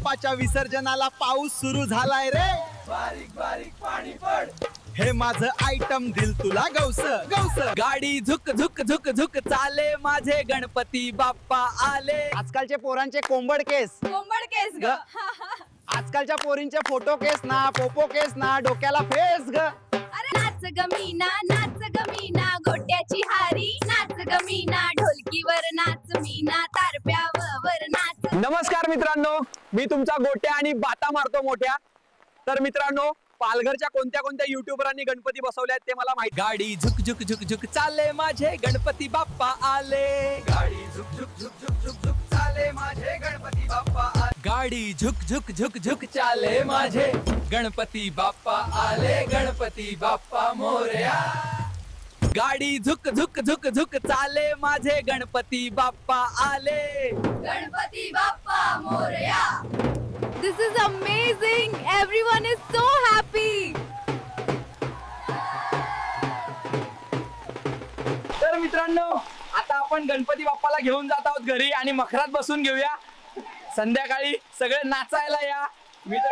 बाप्पाच्या विसर्जनाला पाऊस सुरू झालाय रे, बारीक बारीक पाणी पड, हे माझं आयटम दिल तुला गौस गौस। गाडी झुक झुक झुक झुक चाले माझे गणपती बाप्पा आले। आजकालचे पोरांचे कोंबड केस ग आजकालच्या पोरींचे फोटो केस ना, पोपो केस ना, डोक्याला फेस ग। अरे नाच ग मीना गोट्याची हारी, नाच ग मीना ढोलकीवर नाच मीना तारप्यावर नाच। नमस्कार मित्रांनो, मी तुमचा गोट्या आणि बाता मारतो मोठ्या। तर मित्रांनो, पालघरच्या कोणत्या कोणत्या युट्यूबरांनी गणपती बसवले आहेत ते मला माहिती। गाडी झुक झुक झुक झुक चाले माझे गणपती बाप्पा आले, गाडी झुक झुक झुक झुक झुक झुक चाले माझे गणपती बाप्पा आले, गाडी झुक झुक झुक झुक चाले माझे गणपती बाप्पा आले, गणपती बाप्पा मोरया। गाडी झुक झुक झुक झुक चाले माझे गणपती बाप्पा आले, Ganpati Bappa Morya. This is amazing. Everyone is so happy. तर मित्रांनो, आता आपण गणपती बाप्पाला घेऊन जात आहोत घरी आणि मखरात बसून घेऊया। संध्याकाळी सगळे नाचायला या।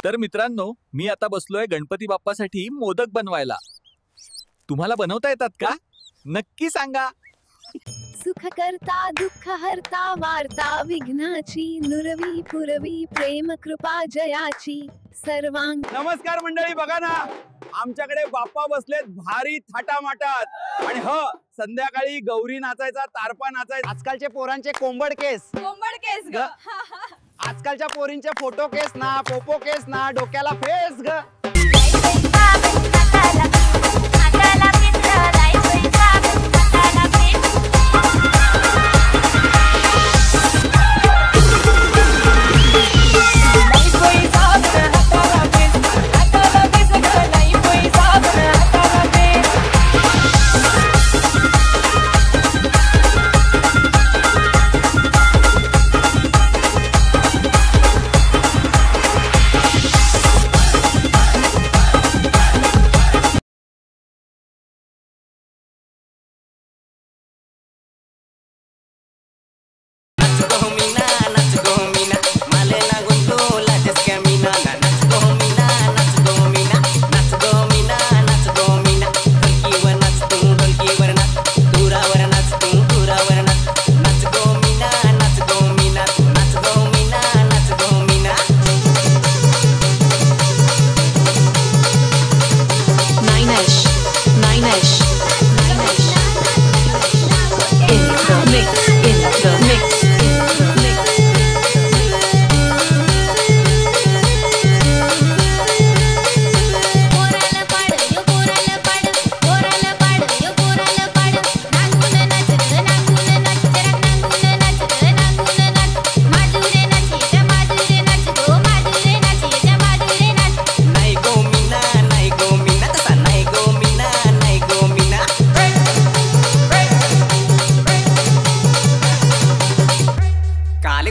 तर मित्रांनो, मी आता बसलोय गणपती बाप्पासाठी मोदक बनवायला। तुम्हाला बनवता येतात का? नक्की सांगा। सुख करता दुःख हरता वार्ता विघ्नाची, नुरवी पुरवी प्रेम कृपा जयाची सर्वांग। नमस्कार मंडळी, बघा ना, आमच्याकडे बाप्पा बसलेत भारी थाटामाटात। आणि हो, संध्याकाळी गौरी नाचायचा, तारपा नाचायचा। आजकालचे पोरांचे कोंबड केस ग आजकालच्या पोरींचे फोटो केस ना, पोपो केस ना, डोक्याला फेस ग।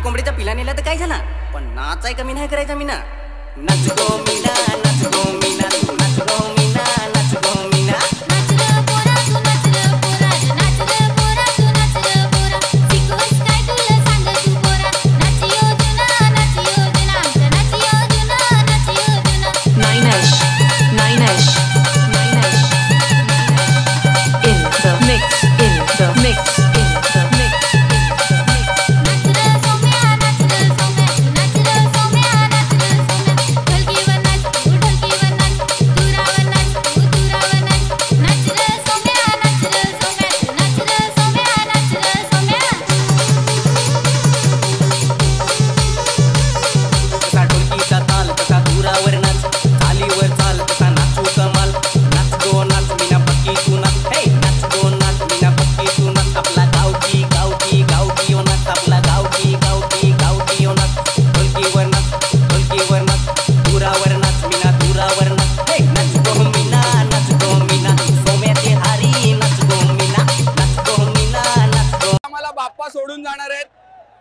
कोंबडीचा पिला नेला तर काय झाला, पण नाचाय कमी नाही करायचा मीना। नाच गो मीना, नाच गो मीना, नाच गो मीना, नाच गो मीना। नाच ग पोरा तू नाच ग पोरा, नाच ग पोरा तू नाच ग पोरा, शिकवस काय तुला सांग तू पोरा, नाच योजना आमचा नाच योजना। Nine-ish in the mix, in the mix, in the mix. सोडून जाणार आहेत,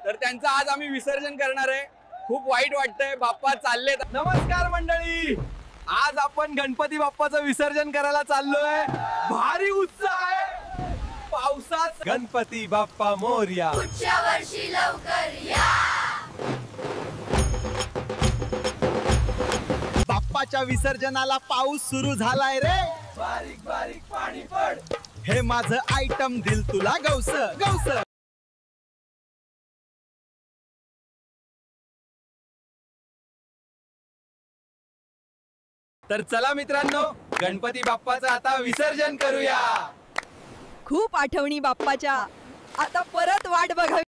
तर त्यांचं आज आम्ही विसर्जन करणार आहे। खूप वाईट वाटतंय, बाप्पा चाललेत। नमस्कार मंडळी, आज आपण गणपती बाप्पाचं विसर्जन करायला चाललोय। भारी उत्साह आहे पावसात। गणपती बाप्पा मोरया, पुढच्या वर्षी लवकर या। बाप्पाच्या विसर्जनाला पाऊस सुरू झालाय रे. बारीक बारीक पाणी पड. हे माझं आयटम दिल तुला गौस गौस. तर चला मित्रांनो, गणपती बाप्पाचं आता विसर्जन करूया. खूप आठवणी बाप्पाच्या, आता परत वाट बघावी.